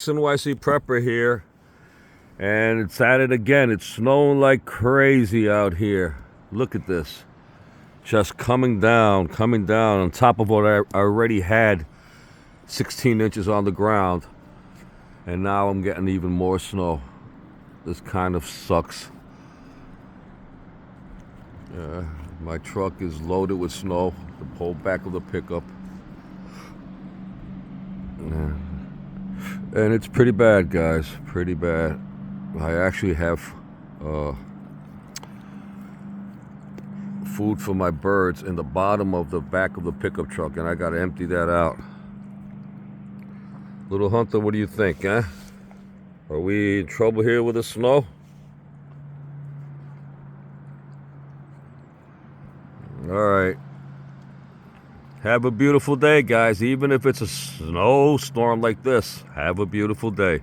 NYC Prepper here, and it's at it again. It's snowing like crazy out here. Look at this. Just coming down on top of what I already had 16 inches on the ground. And now I'm getting even more snow. This kind of sucks. My truck is loaded with snow, the whole back of the pickup. And it's pretty bad, guys, pretty bad. I actually have food for my birds in the bottom of the back of the pickup truck, and I gotta empty that out. Little Hunter, what do you think, huh? Are we in trouble here with the snow? All right. Have a beautiful day, guys. Even if it's a snowstorm like this, have a beautiful day.